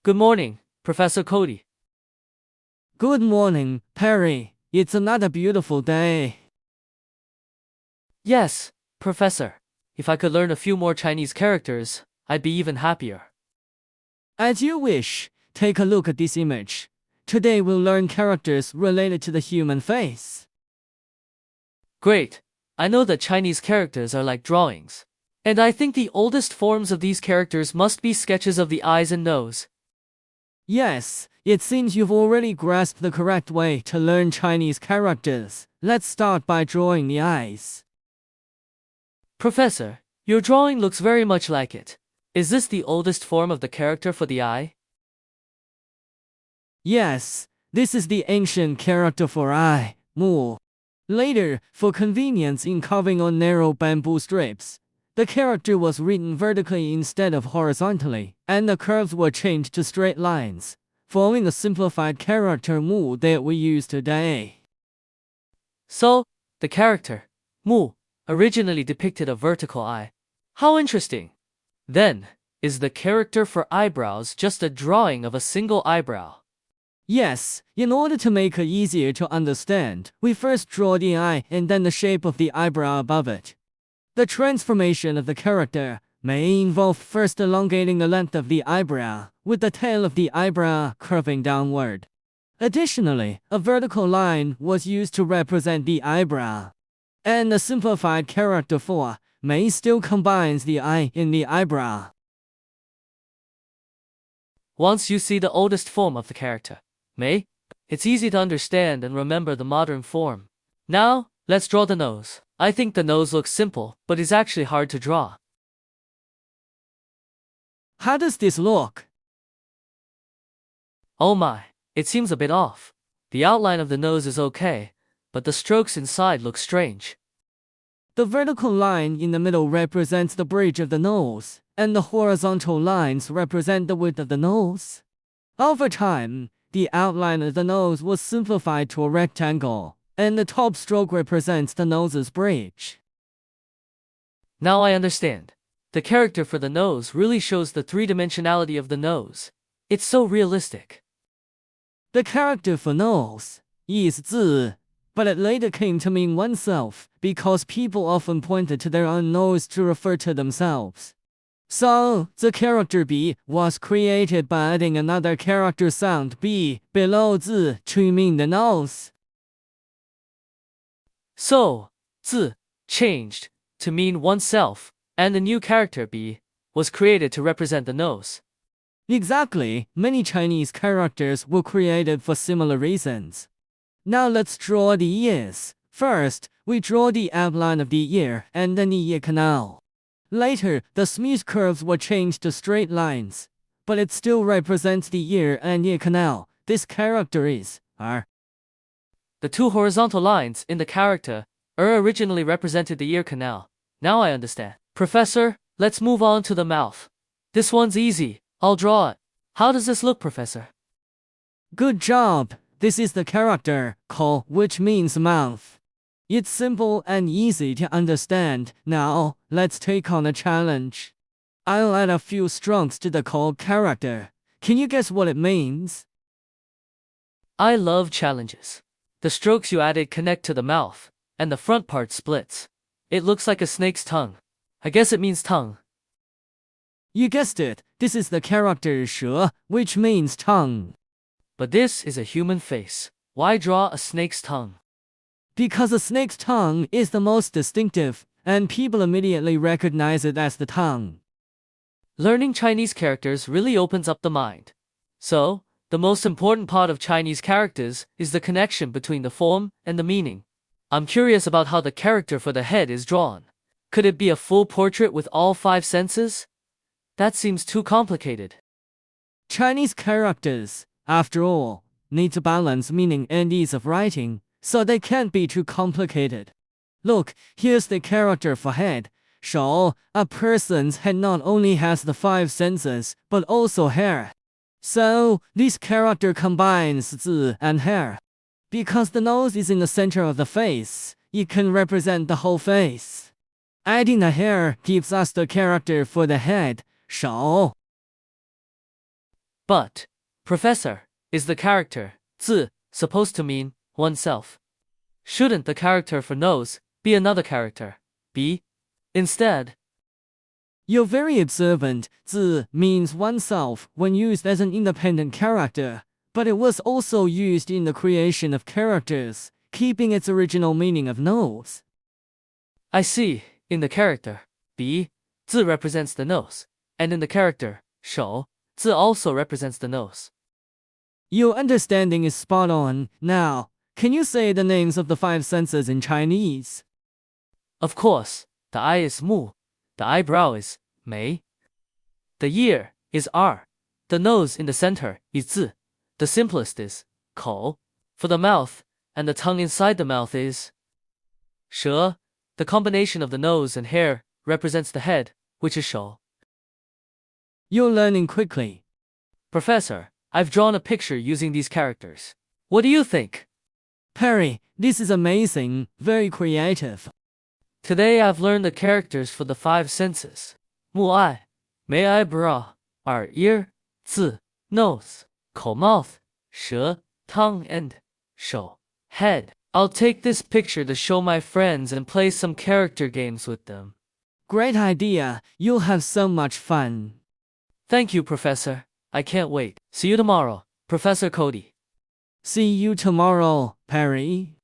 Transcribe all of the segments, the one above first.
Good morning, Professor Cody. Good morning, Perry. It's another beautiful day. Yes, Professor. If I could learn a few more Chinese characters, I'd be even happier. As you wish, take a look at this image. Today we'll learn characters related to the human face. Great. I know that Chinese characters are like drawings. And I think the oldest forms of these characters must be sketches of the eyes and nose. Yes, it seems you've already grasped the correct way to learn Chinese characters. Let's start by drawing the eyes. Professor, your drawing looks very much like it. Is this the oldest form of the character for the eye? Yes, this is the ancient character for eye, mu. Later, for convenience in carving on narrow bamboo strips, the character was written vertically instead of horizontally, and the curves were changed to straight lines, forming the simplified character mu that we use today. So, the character, mu, originally depicted a vertical eye. How interesting! Then, is the character for eyebrows just a drawing of a single eyebrow? Yes, in order to make it easier to understand, we first draw the eye and then the shape of the eyebrow above it. The transformation of the character may involve first elongating the length of the eyebrow, with the tail of the eyebrow curving downward. Additionally, a vertical line was used to represent the eyebrow. And the simplified character for may still combines the eye in the eyebrow. Once you see the oldest form of the character, Mei, it's easy to understand and remember the modern form. Now, let's draw the nose. I think the nose looks simple, but is actually hard to draw. How does this look? Oh my, it seems a bit off. The outline of the nose is okay, but the strokes inside look strange. The vertical line in the middle represents the bridge of the nose, and the horizontal lines represent the width of the nose. Over time, the outline of the nose was simplified to a rectangle, and the top stroke represents the nose's bridge. Now I understand. The character for the nose really shows the three-dimensionality of the nose. It's so realistic. The character for nose is 字, but it later came to mean oneself, because people often pointed to their own nose to refer to themselves. So, the character B was created by adding another character sound B below 字 to mean the nose. So, 字 changed to mean oneself, and the new character B was created to represent the nose. Exactly, many Chinese characters were created for similar reasons. Now let's draw the ears. First, we draw the outline of the ear and then the ear canal. Later, the smooth curves were changed to straight lines, but it still represents the ear and ear canal. This character is R. The two horizontal lines in the character originally represented the ear canal. Now I understand. Professor, let's move on to the mouth. This one's easy. I'll draw it. How does this look, Professor? Good job. This is the character, ko, which means mouth. It's simple and easy to understand. Now, let's take on a challenge. I'll add a few strokes to the ko character. Can you guess what it means? I love challenges. The strokes you added connect to the mouth, and the front part splits. It looks like a snake's tongue. I guess it means tongue. You guessed it. This is the character 舌, which means tongue. But this is a human face. Why draw a snake's tongue? Because a snake's tongue is the most distinctive, and people immediately recognize it as the tongue. Learning Chinese characters really opens up the mind. So, the most important part of Chinese characters is the connection between the form and the meaning. I'm curious about how the character for the head is drawn. Could it be a full portrait with all 5 senses? That seems too complicated. Chinese characters, after all, need to balance meaning and ease of writing, so they can't be too complicated. Look, here's the character for head, 手. A person's head not only has the 5 senses, but also hair. So, this character combines 字 and hair. Because the nose is in the center of the face, it can represent the whole face. Adding the hair gives us the character for the head, 手. But, Professor, is the character 字 supposed to mean oneself? Shouldn't the character for nose be another character, B? Instead, You're very observant. 字 means oneself when used as an independent character, but it was also used in the creation of characters, keeping its original meaning of nose. I see, in the character, B, 字 represents the nose, and in the character, 手, 字 also represents the nose. Your understanding is spot on. Now, can you say the names of the 5 senses in Chinese? Of course, the eye is 目, the eyebrow is 眉, the ear is 耳, the nose in the center is 字, the simplest is 口, for the mouth, and the tongue inside the mouth is 舌. The combination of the nose and hair represents the head, which is 手. You're learning quickly. Professor, I've drawn a picture using these characters. What do you think? Perry, this is amazing, very creative. Today I've learned the characters for the 5 senses. 目 eye, 眉 eyebrow, 耳 ear, 字 nose, 口 mouth, 舌 tongue, and 手 head. I'll take this picture to show my friends and play some character games with them. Great idea, you'll have so much fun. Thank you, Professor. I can't wait. See you tomorrow, Professor Cody. See you tomorrow, Perry.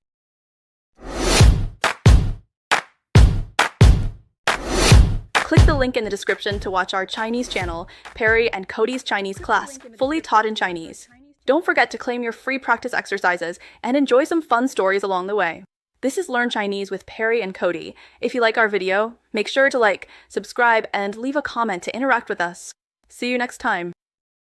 Click the link in the description to watch our Chinese channel, Perry and Cody's Chinese class, fully taught in Chinese. Don't forget to claim your free practice exercises and enjoy some fun stories along the way. This is Learn Chinese with Perry and Cody. If you like our video, make sure to like, subscribe, and leave a comment to interact with us. See you next time.